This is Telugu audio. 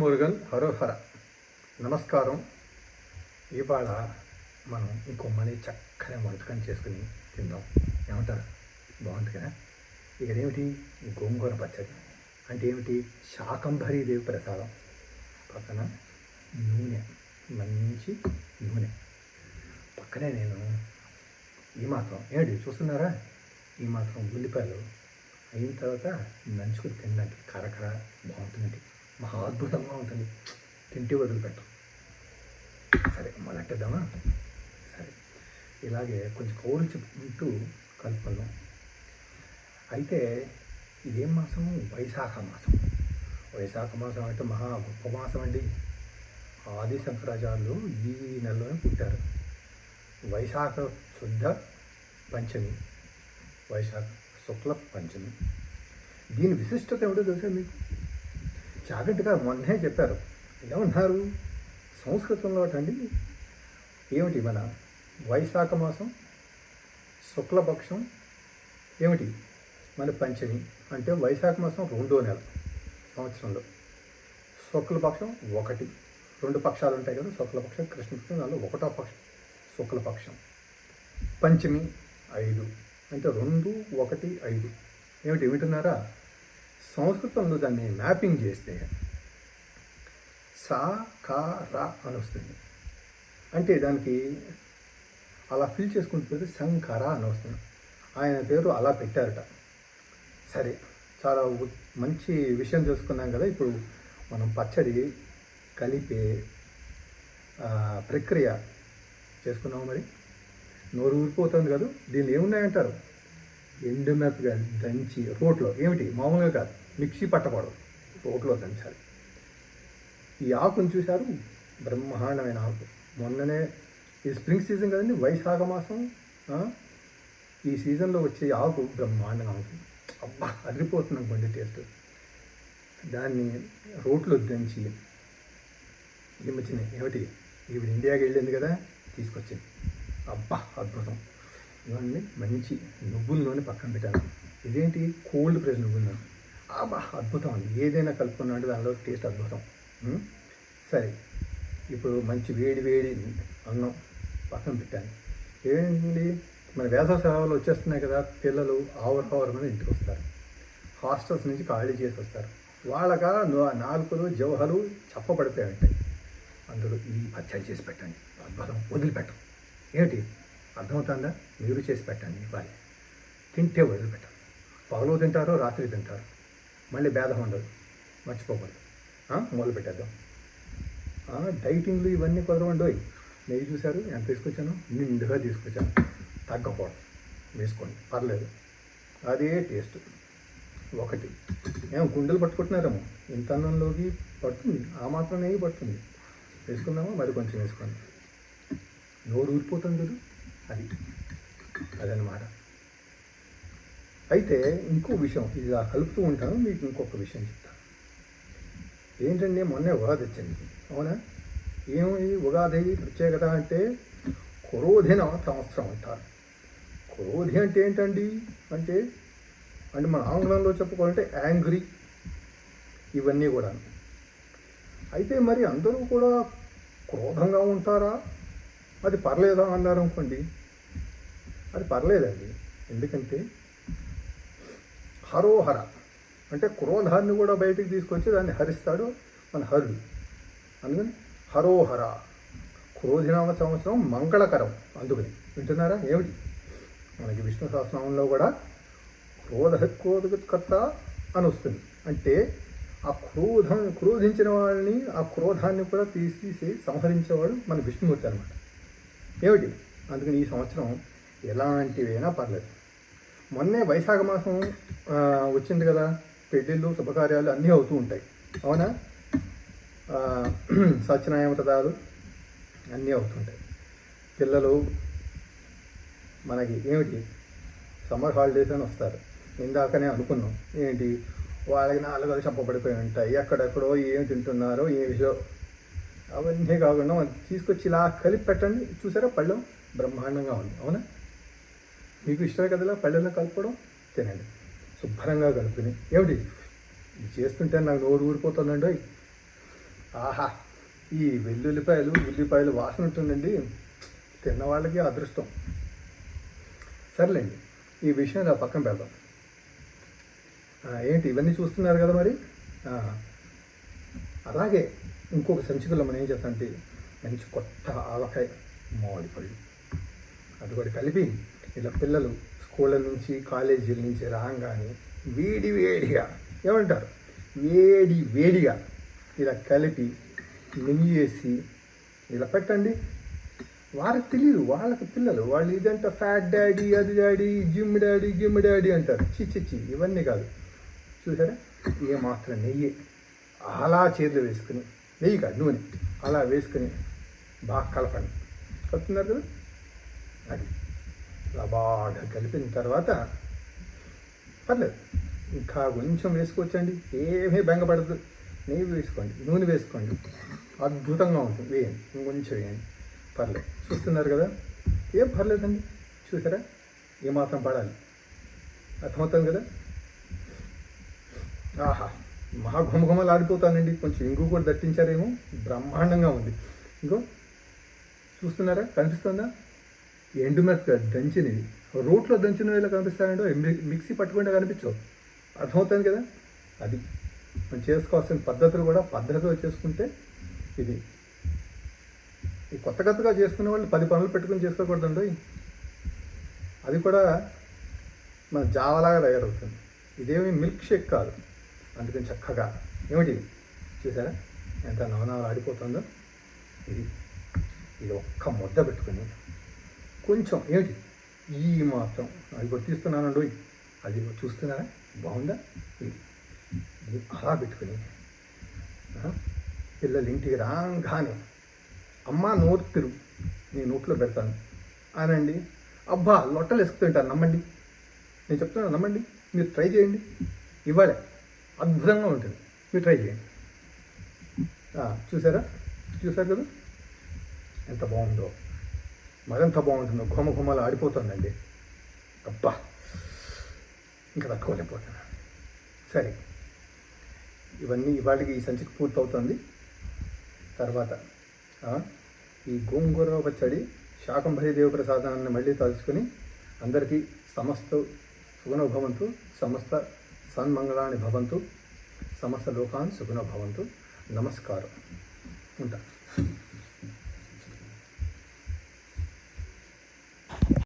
మురుగన్ హరోహర నమస్కారం. ఇవాళ మనం ఇంకో మనీ చక్కని వంటకం చేసుకుని తిందాం. ఏమంటారు? బాగుంటుంది కదా. ఇక్కడ ఏమిటి? గోంగూర పచ్చడి అంటే ఏమిటి? శాకంభరీ దేవి ప్రసాదం. పక్కన నూనె, మంచి నూనె. పక్కనే నేను ఈ మాత్రం ఏమిటి చూస్తున్నారా? ఈ మాత్రం ఉల్లిపాయలు అయిన తర్వాత నంచుకుని తినడానికి కరకర బాగుంటుందండి. మహా అద్భుతంగా ఉంటుంది. తింటే వదిలిపెట్టం. సరే మొదలెట్టేద్దామా? సరే, ఇలాగే కొంచెం కౌరులు చెప్పుకుంటూ కలుపుకుందాం. అయితే ఇదేం మాసం? వైశాఖ మాసం. వైశాఖ మాసం అంటే మహా గొప్ప మాసం అండి. ఆది శంకరాచార్యులు ఈ నెలలోనే పుట్టారు. వైశాఖ శుద్ధ పంచమి, వైశాఖ శుక్ల పంచమి. దీని విశిష్టత ఏమిటో తెలుసా మీకు? చాగంటి గారు మొన్నే చెప్పారు. ఏమన్నారు? సంస్కృతంలో అండి ఏమిటి మన వైశాఖ మాసం, శుక్లపక్షం ఏమిటి మన పంచమి అంటే వైశాఖ మాసం 2వ నెల సంవత్సరంలో, శుక్లపక్షం 1. 2 పక్షాలు ఉంటాయి కదా, శుక్లపక్షం కృష్ణపక్షం, దానిలో 1వ పక్షం శుక్లపక్షం. పంచమి 5 అంటే 2, 1, 5 ఏమిటి వింటున్నారా? సంస్కృతంలో దాన్ని మ్యాపింగ్ చేస్తే సా కా రా అని వస్తుంది. అంటే దానికి అలా ఫిల్ చేసుకుంటే శంకర అని వస్తుంది. ఆయన పేరు అలా పెట్టారట. సరే, చాలా మంచి విషయం తెలుసుకున్నాం కదా. ఇప్పుడు మనం పచ్చడి కలిపే ప్రక్రియ చేసుకున్నాము. మరి నోరు ఊరిపోతుంది కదా. దీనిలో ఏమున్నాయంటారు? ఎండుమిరపకాయలు దంచి రోట్లో, ఏమిటి మామూలుగా కాదు, మిక్సీ పట్టకూడదు, రోట్లో దంచాలి. ఈ ఆకును చూశారు? బ్రహ్మాండమైన ఆకు. మొన్ననే ఇది స్ప్రింగ్ సీజన్ కదండి, వైశాఖ మాసం. ఈ సీజన్లో వచ్చే ఆకు బ్రహ్మాండంగా ఉంటుంది. అబ్బా అదిరిపోతుంది అనుకోండి టేస్ట్. దాన్ని రోట్లో దంచి ఈ మధ్యనే ఏమిటి ఇప్పుడు ఇండియాకి వెళ్ళింది కదా, తీసుకొచ్చింది. అబ్బా అద్భుతం. ఇవన్నీ మంచి నువ్వుల నూనె పక్కన పెట్టాను. ఇదేంటి? కోల్డ్ ప్రెస్ నువ్వుల నూనె. అబ్బా అద్భుతం అండి. ఏదైనా కలుపుకున్నాడు దానిలో టేస్ట్ అద్భుతం. సరే, ఇప్పుడు మంచి వేడి వేడి అన్నం పక్కన పెట్టాను. ఏంటి, మన వేసవ సెలవులు వచ్చేస్తున్నాయి కదా. పిల్లలు ఆవర్ మీద ఇంటికి వస్తారు. హాస్టల్స్ నుంచి ఖాళీ చేసి వస్తారు. వాళ్ళగా నాలుకలు జవహలు చప్పబడిపోయి ఉంటాయి. అందులో ఈ పచ్చడి చేసి పెట్టండి, అద్భుతం, వదిలిపెట్టం. ఏమిటి అర్థమవుతుందా? మీరు చేసి పెట్టండి. ఇవ్వాలి, తింటే వదిలిపెట్టండి. పగలు తింటారో రాత్రి తింటారు, మళ్ళీ భేదం ఉండదు, మర్చిపోకూడదు. మొదలు పెట్టేద్దాం. డైటింగ్లు ఇవన్నీ కుదరవండి. నెయ్యి చూశారు ఎంత తీసుకొచ్చాను? నిండుగా తీసుకొచ్చాను. తగ్గకూడదు, వేసుకోండి, పర్లేదు. అదే టేస్ట్. 1 ఏమో గుండెలు పట్టుకుంటున్నారేమో, ఇంత అన్నంలోకి పడుతుంది, ఆ మాత్రం నెయ్యి పడుతుంది. వేసుకుందామా? మరి కొంచెం వేసుకోండి. నోరు ఊరిపోతుంది కదా. అదనమాట. అయితే ఇంకో విషయం, ఇది కలుపుతూ ఉంటాను. మీకు ఇంకొక విషయం చెప్తాను. ఏంటంటే మొన్నే ఉగాది వచ్చింది, అవునా? ఏమి ఉగాది ప్రత్యేకత అంటే క్రోధిన సంవత్సరం అంటారు. క్రోధి అంటే ఏంటండి? అంటే మన ఆంగ్లంలో చెప్పుకోవాలంటే యాంగ్రీ, ఇవన్నీ కూడా. అయితే మరి అందరూ కూడా క్రోధంగా ఉంటారా? అది పర్లేదా అన్నారు అనుకోండి, అది పర్లేదండి. ఎందుకంటే హరోహర అంటే క్రోధాన్ని కూడా బయటికి తీసుకొచ్చి దాన్ని హరిస్తాడు మన హరుడు. అందుకని హరోహర, క్రోధినామ సంవత్సరం మంగళకరం. అందుకని వింటున్నారా? ఏమిటి మనకి విష్ణు సహస్రనామంలో కూడా క్రోధకర్త అని వస్తుంది. అంటే ఆ క్రోధించిన వాళ్ళని, ఆ క్రోధాన్ని కూడా తీసేసి సంహరించేవాడు మన విష్ణుమూర్తి అనమాట. ఏమిటి? అందుకని ఈ సంవత్సరం ఎలాంటివైనా పర్లేదు. మొన్నే వైశాఖ మాసం వచ్చింది కదా. పెళ్ళిళ్ళు, శుభకార్యాలు అన్నీ అవుతూ ఉంటాయి, అవునా? సత్యనారాయణ వ్రతాలు అన్నీ అవుతుంటాయి. పిల్లలు మనకి ఏమిటి సమ్మర్ హాలిడేస్ అని వస్తారు. ఇందాకనే అనుకున్నాం, ఏంటి వాళ్ళకి 4 చంపబడిపోయి ఉంటాయి, ఎక్కడెక్కడో ఏం తింటున్నారో ఏ విషయం, అవన్నీ కాకుండా మనం తీసుకొచ్చి ఇలా కలిపి పెట్టండి. చూసారా? పళ్ళెం బ్రహ్మాండంగా ఉంది, అవునా? మీకు ఇష్టమే కదా పళ్ళెంలో కలుపుకోవడం. తినండి, శుభ్రంగా కలుపుకుని. ఏమిటి ఇది చేస్తుంటే నాకు నోరు ఊరిపోతుందండి. ఆహా, ఈ వెల్లుల్లిపాయలు ఉల్లిపాయలు వాసన ఉంటుందండి, తిన్నవాళ్ళకి అదృష్టం. సర్లేండి, ఈ విషయం నా పక్కన పెడదాం. ఏంటి ఇవన్నీ చూస్తున్నారు కదా మరి. ఆ, అలాగే ఇంకొక సంచికలో మనం ఏం చేస్తామంటే మంచి కొత్త ఆవకాయ, మామిడి పళ్ళు, అది కూడా కలిపి ఇలా పిల్లలు స్కూళ్ళ నుంచి కాలేజీల నుంచి రాగానే వేడి వేడిగా ఏమంటారు, వేడి వేడిగా ఇలా కలిపి నెయ్యి వేసి ఇలా పెట్టండి. వాళ్ళకి తెలియదు, వాళ్ళకి పిల్లలు వాళ్ళు ఇదంటే ఫ్యాట్ డాడీ, అది daddy, gym daddy, gym daddy అంటారు. చిచ్చి ఇవన్నీ కాదు. చూసారా, ఏ మాత్రం నెయ్యి అలా చేతిలో వేసుకుని, నెయ్యి కాదు నూనె అలా వేసుకుని బాగా కలపండి. కలుపుతున్నారు కదా, అది ఇలా బాగా కలిపిన తర్వాత పర్లేదు ఇంకా కొంచెం వేసుకోవచ్చండి, ఏమీ బెంగపడద్దు. నెయ్యి వేసుకోండి, నూనె వేసుకోండి, అద్భుతంగా ఉంటుంది. వేయండి, ఇంకొంచెం వేయండి, పర్లేదు. చూస్తున్నారు కదా, ఏం పర్లేదండి. చూసారా, ఏమాత్రం పడాలి, అర్థమవుతుంది కదా. ఆహా, మహా ఘుమఘుమలు ఆడిపోతానండి. కొంచెం ఇంగు కూడా దట్టించారేమో, బ్రహ్మాండంగా ఉంది. ఇంకో చూస్తున్నారా, కనిపిస్తుందా, ఎండుమిరపకాయ దంచినవి, రోట్లో దంచినవి ఇలా కనిపిస్తాయండో, మిక్సీ పట్టుకుంటే కనిపించవు. అర్థమవుతుంది కదా. అది మనం చేసుకోవాల్సిన పద్ధతులు కూడా పద్ధతిలో చేసుకుంటే ఇది. ఈ కొత్తగా చేసుకునే వాళ్ళు 10 పనులు పెట్టుకుని చేసుకోకూడదండి. అది కూడా మన జావలాగా తయారవుతుంది. ఇదేమి మిల్క్ షేక్ కాదు. అందుకని చక్కగా ఏమిటి చూసారా ఎంత నవనవలు ఆడిపోతుందో. ఇది ఇది ఒక్క ముద్ద పెట్టుకుని కొంచెం ఏమిటి ఈ మాత్రం అది గుర్తిస్తున్నానండి. అది చూస్తున్నారా, బాగుందా. ఇది అలా పెట్టుకుని పిల్లలు ఇంటికి రాగానే అమ్మ నోరు తిరుగు, నేను నోట్లో పెడతాను అనండి. అబ్బా లొట్టలు వేసుకుతుంటారు, నమ్మండి, నేను చెప్తున్నాను నమ్మండి. మీరు ట్రై చేయండి, ఇవ్వాలే అద్భుతంగా ఉంటుంది. మీరు ట్రై చేయండి. చూసారు కదా ఎంత బాగుందో, మరింత బాగుంటుందో. ఘుమఘుమలు ఆడిపోతుందండి. అబ్బా ఇంకా తక్కువలేకపోతున్నాను. సరే, ఇవన్నీ ఇవాళకి ఈ సంచికి పూర్తవుతుంది. తర్వాత ఈ గోంగూర పచ్చడి శాకంభరి దేవప్రసాదాన్ని మళ్ళీ తలుచుకొని అందరికీ సమస్త సుగుణ భవంతు, సమస్త సన్మంగళాన్ని భవంతు, సమస్త లోకాన్ సుగుణ భవంతు. నమస్కారం, ఉంటా.